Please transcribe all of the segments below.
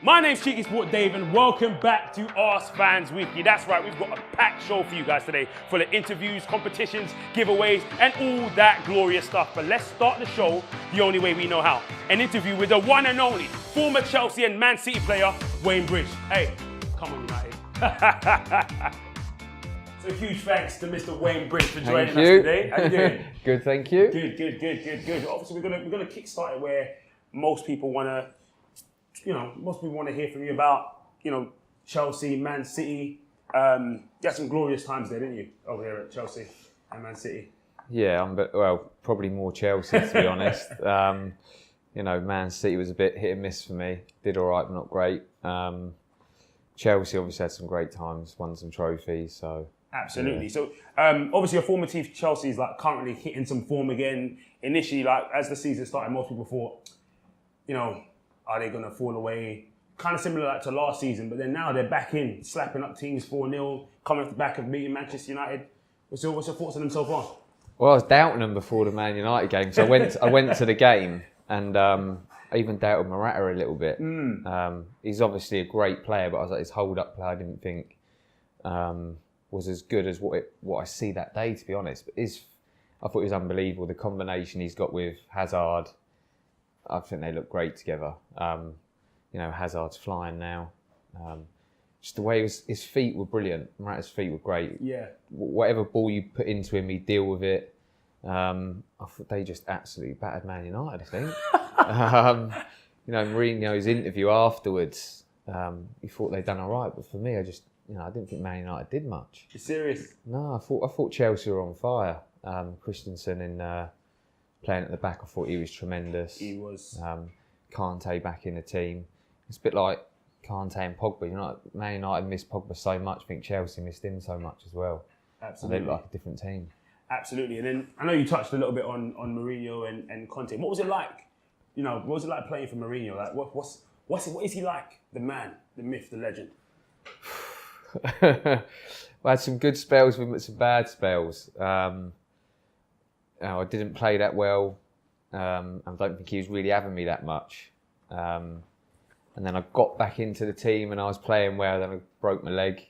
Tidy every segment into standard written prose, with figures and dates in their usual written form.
My name's Cheeky Sport Dave and welcome back to Ask Fans Weekly. That's right, we've got a packed show for you guys today, full of interviews, competitions, giveaways and all that glorious stuff. But let's start the show the only way we know how. An interview with the one and only former Chelsea and Man City player, Wayne Bridge. Hey, come on United. So huge thanks to Mr. Wayne Bridge for joining us today. How you doing? Good, thank you. Good. Obviously we're gonna kickstart it where most people wanna hear from you about, Chelsea, Man City. You had some glorious times there, didn't you, over here at Chelsea and Man City? Yeah, probably more Chelsea to be honest. Man City was a bit hit and miss for me. Did all right, but not great. Chelsea obviously had some great times, won some trophies. So absolutely. Yeah. So obviously, your former team Chelsea is currently hitting some form again. Initially, as the season started, most people thought, are they going to fall away? Kind of similar to last season, but then now they're back in, slapping up teams 4-0, coming off the back of beating Manchester United. What's your thoughts on them so far? Well, I was doubting them before the Man United game, so I went to the game and I even doubted Morata a little bit. He's obviously a great player, but I was like, his hold-up play I didn't think was as good as what I see that day, to be honest. But I thought it was unbelievable, the combination he's got with Hazard. I think they look great together. Hazard's flying now. Just the way his feet were brilliant. Morata's feet were great. Yeah. Whatever ball you put into him, he'd deal with it. I thought they just absolutely battered Man United, I think. Mourinho's interview afterwards, he thought they'd done all right. But for me, I didn't think Man United did much. You're serious? No, I thought Chelsea were on fire. Christensen playing at the back, I thought he was tremendous. He was. Kante back in the team. It's a bit like Kante and Pogba. Man United missed Pogba so much. I think Chelsea missed him so much as well. Absolutely. So they look like a different team. Absolutely. And then I know you touched a little bit on Mourinho and Conte. What was it like? What was it like playing for Mourinho? Like, what is he like? The man, the myth, the legend. I had some good spells with some bad spells. I didn't play that well. I don't think he was really having me that much. And then I got back into the team and I was playing well, then I broke my leg.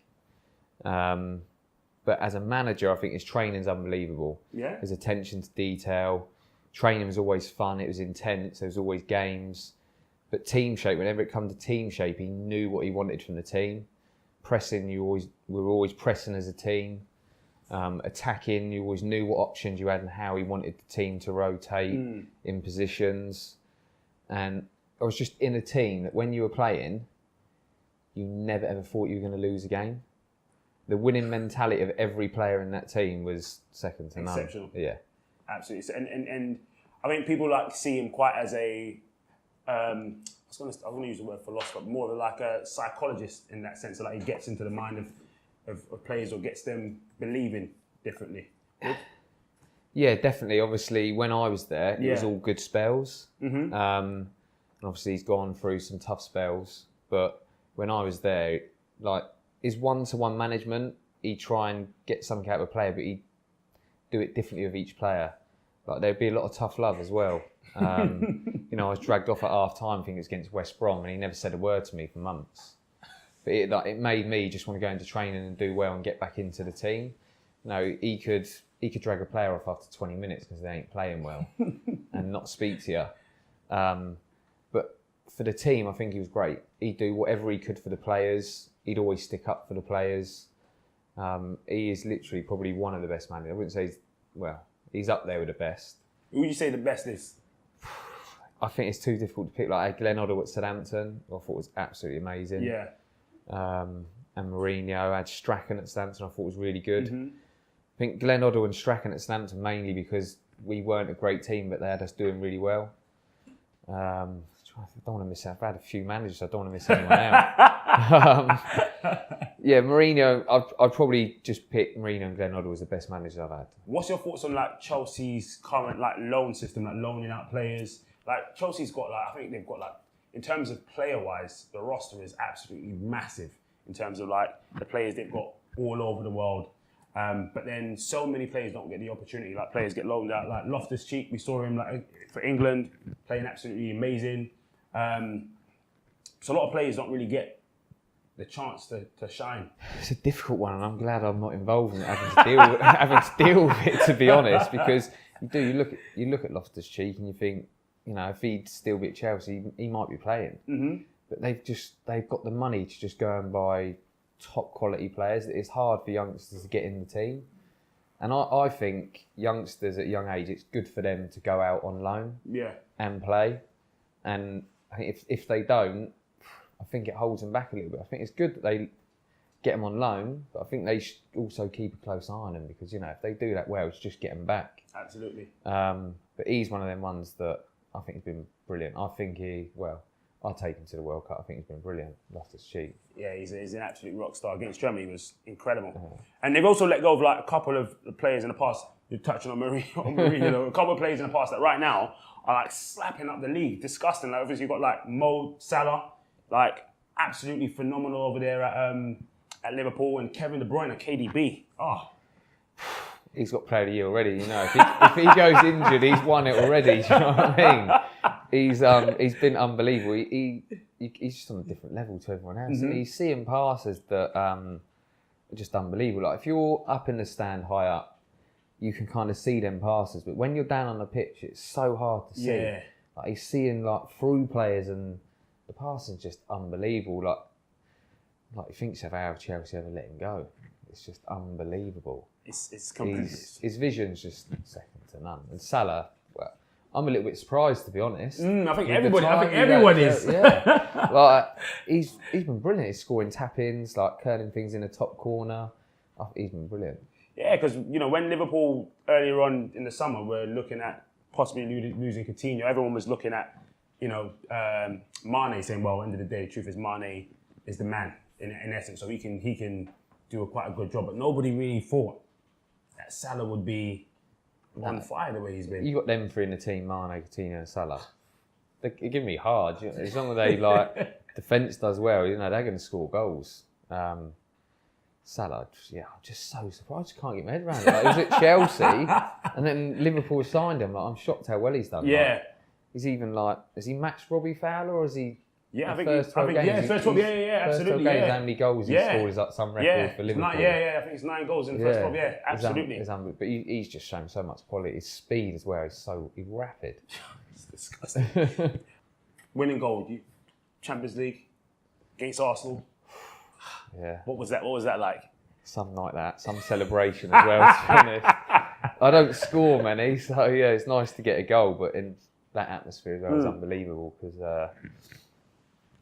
But as a manager, I think his training's unbelievable. Yeah. His attention to detail. Training was always fun, it was intense, there was always games. But team shape, whenever it come to team shape, he knew what he wanted from the team. Pressing, we were always pressing as a team. Attacking, you always knew what options you had and how he wanted the team to rotate in positions. And I was just in a team that when you were playing, you never ever thought you were going to lose a game. The winning mentality of every player in that team was second to none. Exceptional. Yeah. Absolutely. And I think people see him quite as a, I was going to use the word philosopher, more of like a psychologist in that sense. So he gets into the mind of players or gets them believing differently. Good? Yeah, definitely. Obviously, when I was there, it was all good spells. Mm-hmm. And obviously, he's gone through some tough spells. But when I was there, his one-to-one management, he'd try and get something out of a player, but he'd do it differently with each player. There'd be a lot of tough love as well. I was dragged off at half-time, I think it was against West Brom, and he never said a word to me for months. But it made me just want to go into training and do well and get back into the team. He could drag a player off after 20 minutes because they ain't playing well and not speak to you. But for the team, I think he was great. He'd do whatever he could for the players. He'd always stick up for the players. He is literally probably one of the best managers. I wouldn't say he's up there with the best. Who would you say the best is? I think it's too difficult to pick. Glenn Hoddle at Southampton, I thought was absolutely amazing. Yeah. And Mourinho. I had Strachan at Southampton, I thought was really good. Mm-hmm. I think Glenn Hoddle and Strachan at Southampton mainly because we weren't a great team, but they had us doing really well. I don't want to miss out. I've had a few managers, so I don't want to miss anyone out. Mourinho, I'd probably just pick Mourinho and Glenn Hoddle as the best managers I've had. What's your thoughts on Chelsea's current loan system, loaning out players? Chelsea's got I think they've got in terms of player-wise, the roster is absolutely massive in terms of the players they've got all over the world. But then so many players don't get the opportunity. Players get loaned out. Loftus-Cheek, we saw him for England playing absolutely amazing. So a lot of players don't really get the chance to shine. It's a difficult one, and I'm glad I'm not involved in it, having to deal with it, to be honest, because you look at Loftus-Cheek and you think, you know, if he'd still be at Chelsea, he might be playing. Mm-hmm. But they've got the money to just go and buy top quality players. It's hard for youngsters to get in the team. And I think youngsters at a young age, it's good for them to go out on loan and play. And I think if they don't, I think it holds them back a little bit. I think it's good that they get them on loan, but I think they should also keep a close eye on them because, you know, if they do that well, it's just get them back. Absolutely. But he's one of them ones that I think has been brilliant. I think I'll take him to the World Cup. I think he's been brilliant. Loftus-Cheek. Yeah, he's an absolute rock star. Against Germany, he was incredible. And they've also let go of like a couple of players in the past. You're touching on Mourinho, a couple of players in the past that right now are like slapping up the league. Disgusting. Like obviously you've got like Mo Salah, like absolutely phenomenal over there at Liverpool, and Kevin De Bruyne, KDB. Oh. He's got Player of the Year already, you know. If he goes injured, he's won it already. Do you know what I mean? He's been unbelievable. He's just on a different level to everyone else. Mm-hmm. He's seeing passes that are just unbelievable. Like if you're up in the stand high up, you can kind of see them passes. But when you're down on the pitch, it's so hard to see. Yeah. Like he's seeing like through players, and the passing's just unbelievable. Like you think how have Chelsea ever let him go? It's just unbelievable. It's completely... His vision's just second to none. And Salah, well, I'm a little bit surprised, to be honest. I think everyone is. Yeah. Like he's been brilliant. He's scoring tap-ins, like curling things in the top corner. He's been brilliant. Yeah, because you know when Liverpool earlier on in the summer were looking at possibly losing Coutinho, everyone was looking at Mane, saying, well, at the end of the day, the truth is Mane is the man in essence, so he can do quite a good job. But nobody really thought that Salah would be on fire the way he's been. You got them three in the team, Mane, Coutinho and Salah. They give me hard. As long as they defence does well, you know, they're going to score goals. Salah, I'm just so surprised. I just can't get my head around it. Like, he was at Chelsea and then Liverpool signed him. Like, I'm shocked how well he's done. Yeah. Like, he's even has he matched Robbie Fowler or is he... Yeah, I think first 12 games, absolutely. How many goals he scored is like some record for Liverpool. I think it's 9 goals in the first 12. Yeah, absolutely. But he's just shown so much quality. His speed as well. He's rapid. It's disgusting. Winning goal, Champions League against Arsenal. Yeah. What was that like? Something like that. Some celebration as well. To be honest, I don't score many, so yeah, it's nice to get a goal. But in that atmosphere as well is unbelievable because.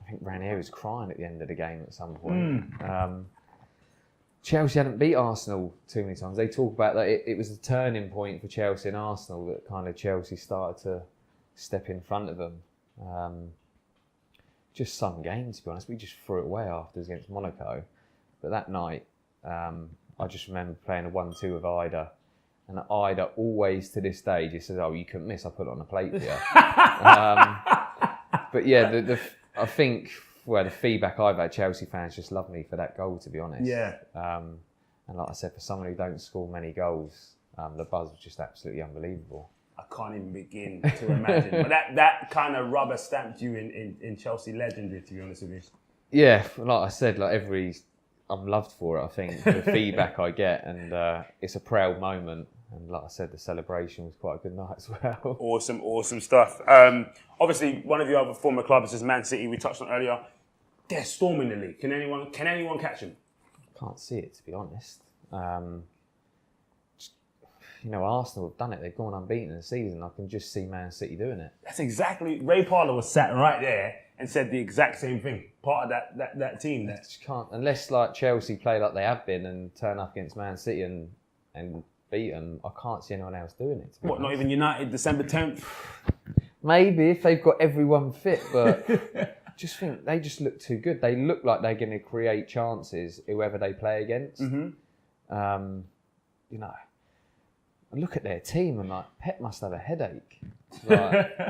I think Ranieri was crying at the end of the game at some point. Chelsea hadn't beat Arsenal too many times. They talk about that it was a turning point for Chelsea and Arsenal that kind of Chelsea started to step in front of them. Just some game, to be honest. We just threw it away afterwards against Monaco. But that night, I just remember playing a 1-2 with Ida. And Ida always, to this day, just says, oh, you couldn't miss. I put it on a plate for you. But yeah, I think the feedback I've had, Chelsea fans just love me for that goal, to be honest. Yeah. And like I said, for someone who don't score many goals, the buzz was just absolutely unbelievable. I can't even begin to imagine. But that kind of rubber stamped you in Chelsea legendary, to be honest with you. Yeah, like I said, I'm loved for it, I think, the feedback I get, and it's a proud moment. And like I said, the celebration was quite a good night as well. Awesome stuff. Obviously, one of your other former clubs is Man City. We touched on earlier. They're storming the league. Can anyone catch them? Can't see it, to be honest. Arsenal have done it. They've gone unbeaten in the season. I can just see Man City doing it. That's exactly. Ray Parlour was sat right there and said the exact same thing. Part of that team. There. Just can't, unless like Chelsea play like they have been and turn up against Man City and beat them. I can't see anyone else doing it. What? Not even United, December 10th. Maybe if they've got everyone fit, but just think they just look too good. They look like they're going to create chances whoever they play against. Mm-hmm. I look at their team and Pep must have a headache.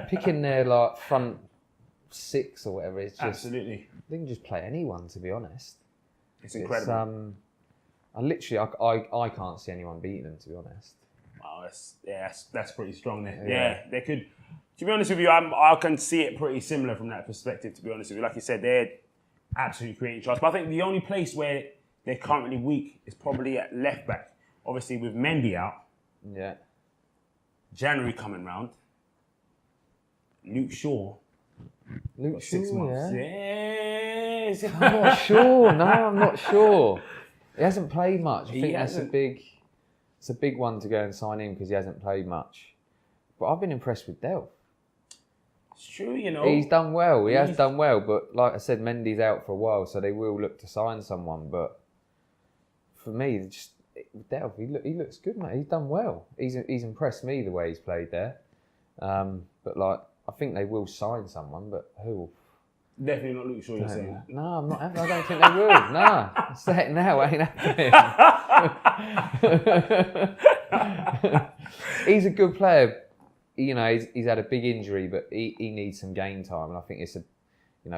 Picking their front 6 or whatever. It's just, absolutely. They can just play anyone, to be honest. It's incredible. I can't see anyone beating them, to be honest. Wow, that's pretty strong there. Yeah, they could. To be honest with you, I can see it pretty similar from that perspective, to be honest with you. Like you said, they're absolutely creating trust. But I think the only place where they're currently weak is probably at left back. Obviously, with Mendy out. Yeah. January coming round. Luke Shaw. Luke Shaw, 6 months. yeah. Yes. I'm not sure. No, I'm not sure. He hasn't played much. I think that's it's a big one to go and sign him because he hasn't played much. But I've been impressed with Delph. It's true, you know. He's done well. He has done well. But like I said, Mendy's out for a while, so they will look to sign someone. But for me, just Delph, he looks good, mate. He's done well. He's impressed me the way he's played there. But like, I think they will sign someone, but who? Definitely not Luke Shaw, you're saying. No, I'm not. I don't think they will. No, it's that now. It ain't happening. He's a good player. You know, he's had a big injury, but he needs some game time, and I think it's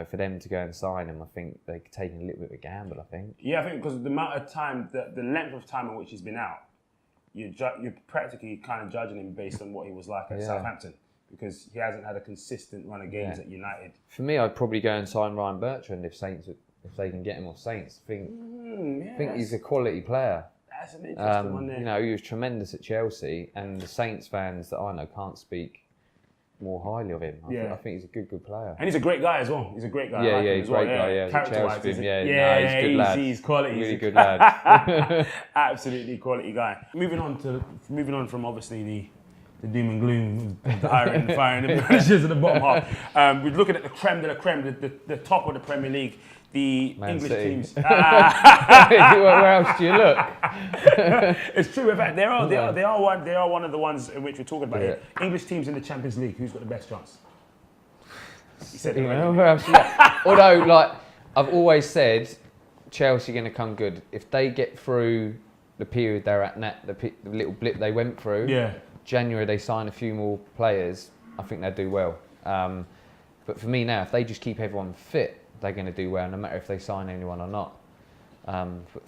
for them to go and sign him, I think they're taking a little bit of a gamble. I think. Yeah, I think because the amount of time, the length of time in which he's been out, you're practically kind of judging him based on what he was like at Southampton, because he hasn't had a consistent run of games at United. For me, I'd probably go and sign Ryan Bertrand if they can get him off Saints. I think he's a quality player. That's an interesting one there. You know, he was tremendous at Chelsea, and the Saints fans that I know can't speak more highly of him. I think he's a good player. And he's a great guy as well. He's a great guy. Yeah, he's a great guy. Yeah, Character-wise, he's a good lad. He's quality. Really good lad. Absolutely quality guy. Moving on from obviously the doom and gloom, the hiring, the firing, the managers at the bottom half. We're looking at the creme de la creme, the top of the Premier League. The Man English City. teams. Where else do you look? It's true. In fact, they are one of the ones in which we're talking about here. English teams in the Champions League. Who's got the best chance? You said it already. Where else do you look? Although, like I've always said, Chelsea are going to come good if they get through the period they're at. The little blip they went through. Yeah. January they sign a few more players. I think they'll do well. But for me now, if they just keep everyone fit, they're going to do well, no matter if they sign anyone or not. But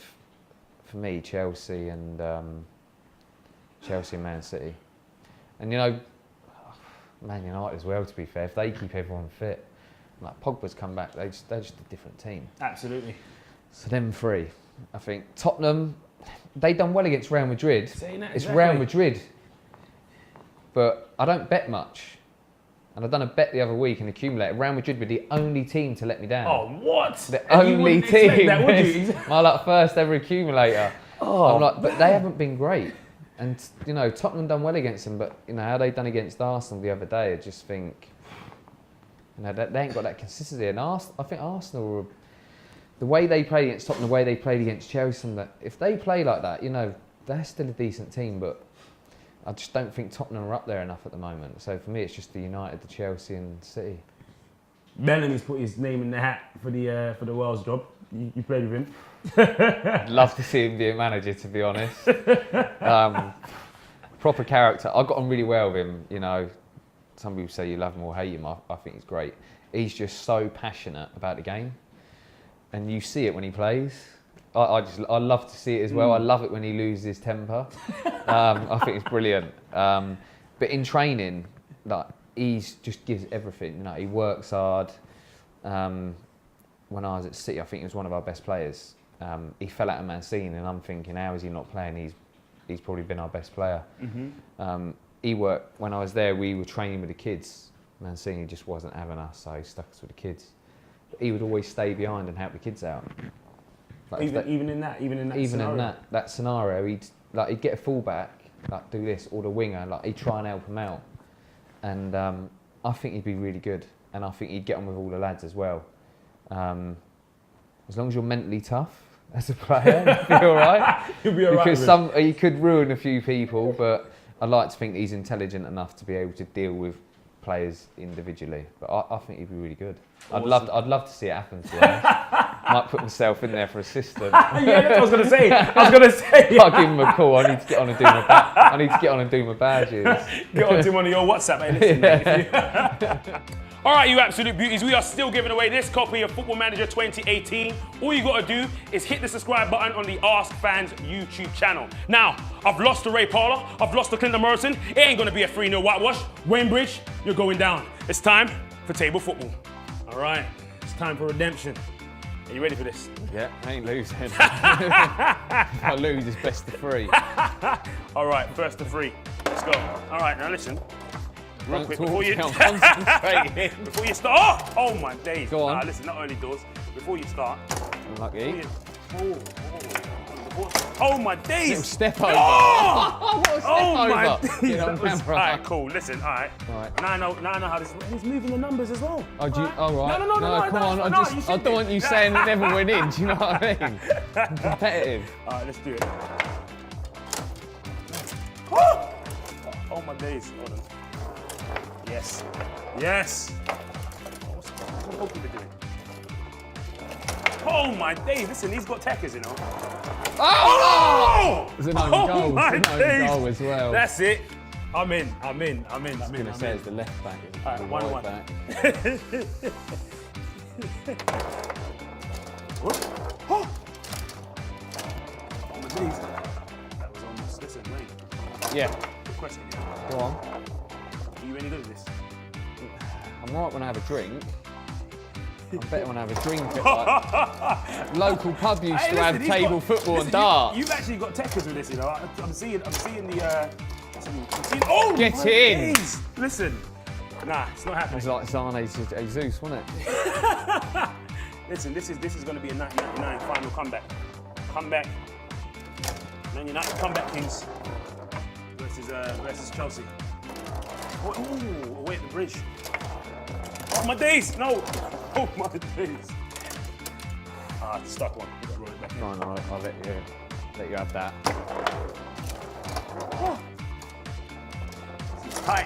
for me, Chelsea and Man City. And you know, Man United as well, to be fair, if they keep everyone fit. Like Pogba's come back, they're just a different team. Absolutely. So them three. I think Tottenham, they done well against Real Madrid. It's Real Madrid. But I don't bet much. And I've done a bet the other week and accumulated. Real Madrid were the only team to let me down. Oh, what? The only team. That, would you? My first ever accumulator. I'm but they haven't been great. And you know, Tottenham done well against them, but you know how they done against Arsenal the other day. I just think, you know, they ain't got that consistency. And I think Arsenal were, the way they played against Tottenham, the way they played against Chelsea, and that if they play like that, you know, they're still a decent team, but I just don't think Tottenham are up there enough at the moment. So for me, it's just the United, the Chelsea, and City. Bellamy's put his name in the hat for the Wales job. You played with him. I'd love to see him be a manager, to be honest. Proper character. I got on really well with him. You know, some people say you love him or hate him. I think he's great. He's just so passionate about the game, and you see it when he plays. I love to see it as well. I love it when he loses his temper. I think it's brilliant. But in training, like just gives everything. You know, he works hard. When I was at City, I think he was one of our best players. He fell out of Man City, and I'm thinking, how is he not playing? He's probably been our best player. He worked when I was there. We were training with the kids. Man City just wasn't having us, so he stuck us with the kids. But he would always stay behind and help the kids out. Like even in that scenario, he'd get a fullback, like do this, or the winger, like he'd try and help him out. And I think he'd be really good, and I think he'd get on with all the lads as well. As long as you're mentally tough as a player, you'll be all right. You'll be all right. Because he could ruin a few people, but I'd like to think he's intelligent enough to be able to deal with players individually. But I think he'd be really good. Awesome. I'd love to see it happen, to be honest. Might put myself in there for assistant. Yeah, that's what I was going to say. I'll give him a call. I need to get on and do my badges. Get onto one of your WhatsApp, mate. Listen, mate. All right, you absolute beauties, we are still giving away this copy of Football Manager 2018. All you gotta do is hit the subscribe button on the Ask Fans YouTube channel. Now, I've lost to Ray Parler, I've lost to Clinton Morrison. It ain't gonna be a 3-0 whitewash. Wayne Bridge, you're going down. It's time for table football. All right, it's time for redemption. Are you ready for this? Yeah, I ain't losing. If I lose, it's best of 3. All right, first to 3. Let's go. All right, now listen. Real quick, before you before you start. Oh my days. Go on. Nah, listen, not early doors. Before you start. Unlucky. Oh my days. Little step over. Oh, what a step oh over. my days. Get on camera. All right, cool. Listen, all right. Now I know how this. He's moving the numbers as well. Oh, do you, all right. No, come on. I don't want you saying it never went in. Do you know what I mean? Competitive. All right, let's do it. Oh my days. Hold on. Yes. Yes. What's the goalkeeper doing? Oh my days. Listen, he's got techers, you know. Oh! It's an own goal. My It's an days. own goal as well. That's it. I'm in. I was going to say it's the left back. All right, 1-1. Back. Oh my days. That was almost. Listen, Wayne. Yeah. Good question. Go on. Are you any good at this? I'm right when I have a drink. I'm better when I have a drink at like local pub used to have table football and darts. You've actually got techers with this, you know. I'm seeing the. Oh, get my in! days. Listen, nah, it's not happening. It's like Zane Jesus, wasn't it? Listen, this is going to be a 1999 final comeback. Comeback. Man United comeback kings versus Chelsea. Oh, away at the bridge. Oh my days! No! Oh my days! Ah, stuck one. I got to roll it back in. No, I'll let you have that. Oh.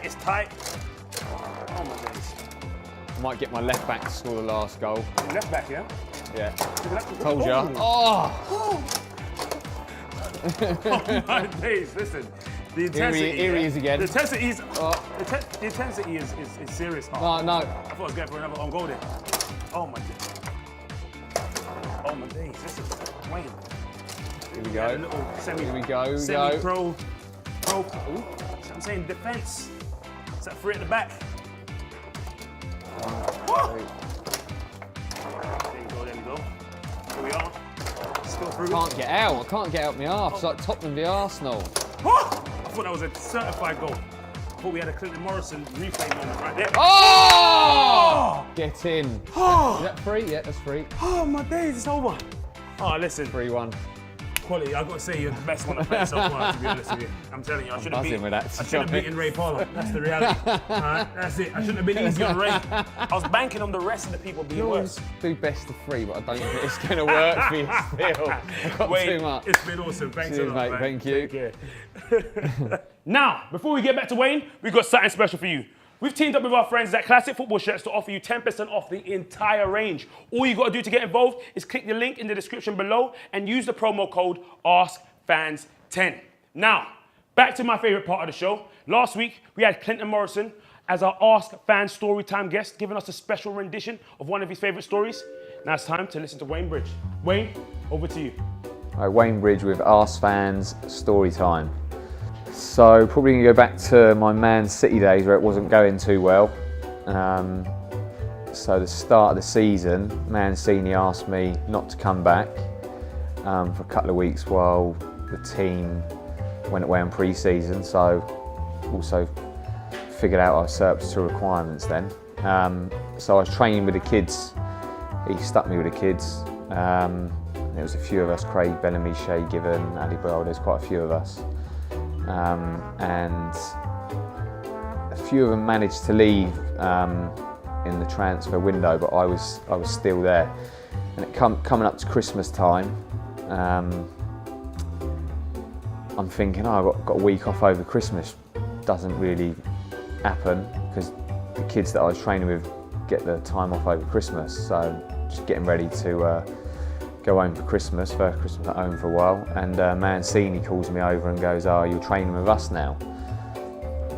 It's tight. Oh my days. I might get my left back to score the last goal. Left back, yeah? Yeah. Told ya. Oh! Oh my days! Listen. The intensity. Here he is again. The intensity is. The intensity is serious. Oh, no. I thought I was going for another on goal there. Oh my days. Oh my days. This is Wayne. Here we go. Here we go. Semi-pro. Ooh, I'm saying defense. Is that 3 at the back? Oh. There we go. Here we are. Still through. I can't get out my arse. It's like Tottenham v Arsenal. I thought that was a certified goal. I thought we had a Clinton Morrison replay moment right there. Oh! Get in. Is that 3? Yeah, that's 3. Oh my days, it's over. Oh, listen. 3-1. Quality, I've got to say you're the best one I've played so far, to be honest with you. I'm telling you, I should have beaten Ray Parler. That's the reality. That's it. I shouldn't have been easy on Ray. I was banking on the rest of the people being worse. Do best of 3, but I don't think it's going to work for you still. I've got too much. It's been awesome. Thanks Cheers, a lot, mate. Thank you. Take care. Now, before we get back to Wayne, we've got something special for you. We've teamed up with our friends at Classic Football Shirts to offer you 10% off the entire range. All you got to do to get involved is click the link in the description below and use the promo code AskFans10. Now, back to my favorite part of the show. Last week, we had Clinton Morrison as our Ask Fans Storytime guest, giving us a special rendition of one of his favorite stories. Now it's time to listen to Wayne Bridge. Wayne, over to you. All right, Wayne Bridge with Ask Fans Storytime. So probably going to go back to my Man City days where it wasn't going too well. So the start of the season, Mancini asked me not to come back for a couple of weeks while the team went away on pre-season. So also figured out our surplus to requirements then. So I was training with the kids. He stuck me with the kids. There was a few of us, Craig, Bellamy, Shay Given, Ali Bell, there's quite a few of us. And a few of them managed to leave in the transfer window, but I was still there. And it coming up to Christmas time, I'm thinking, oh, I've got a week off over Christmas. Doesn't really happen because the kids that I was training with get the time off over Christmas. So just getting ready to go home for Christmas, first Christmas at home for a while, and Mancini calls me over and goes, oh, you're training with us now.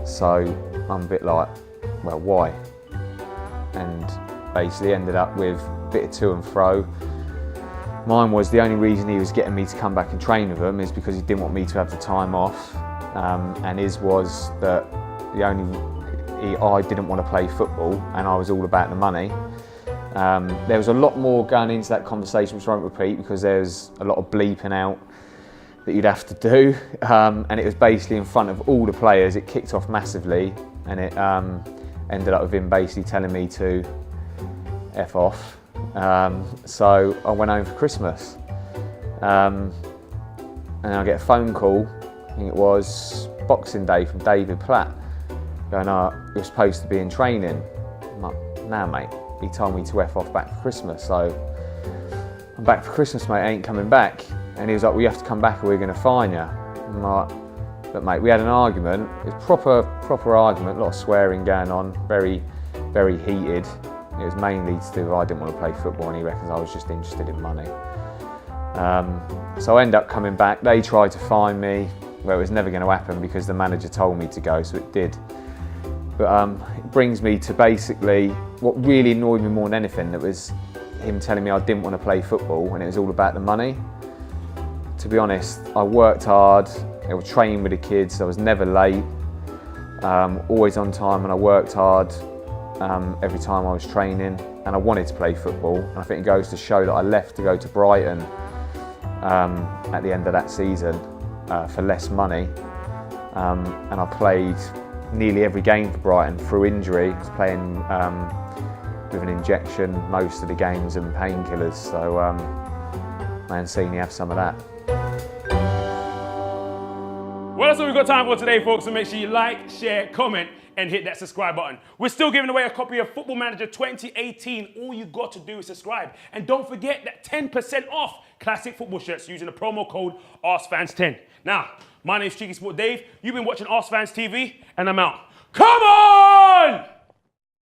So I'm a bit like, well, why? and basically ended up with a bit of to and fro. Mine was the only reason he was getting me to come back and train with him is because he didn't want me to have the time off, and his was that I didn't want to play football and I was all about the money. There was a lot more going into that conversation, which I won't repeat because there's a lot of bleeping out that you'd have to do, and it was basically in front of all the players. It kicked off massively, and it ended up with him basically telling me to F off. So I went home for Christmas, and I get a phone call, I think it was Boxing Day, from David Platt, going, "Oh, you're supposed to be in training." I'm like, "Nah, mate, he told me to F off back for Christmas, so I'm back for Christmas, mate, I ain't coming back." And he was like, "Well, you have to come back or we're going to fine you." I'm like, "But mate, we had an argument." It was proper argument, a lot of swearing going on, very, very heated. It was mainly to do with I didn't want to play football and he reckons I was just interested in money. So I ended up coming back. They tried to fine me. Well, it was never going to happen because the manager told me to go, so it did. But it brings me to basically what really annoyed me more than anything. That was him telling me I didn't want to play football and it was all about the money. To be honest, I worked hard, I was training with the kids, I was never late, always on time, and I worked hard every time I was training, and I wanted to play football. And I think it goes to show that I left to go to Brighton at the end of that season for less money, and I played nearly every game for Brighton through injury. I was playing with an injection most of the games and painkillers, so Mancini have some of that. Well, that's all we've got time for today, folks, so make sure you like, share, comment, and hit that subscribe button. We're still giving away a copy of Football Manager 2018. All you got to do is subscribe. And don't forget that 10% off classic football shirts using the promo code AskFans10. Now, my name's Cheeky Sport Dave. You've been watching AskFans TV, and I'm out. Come on!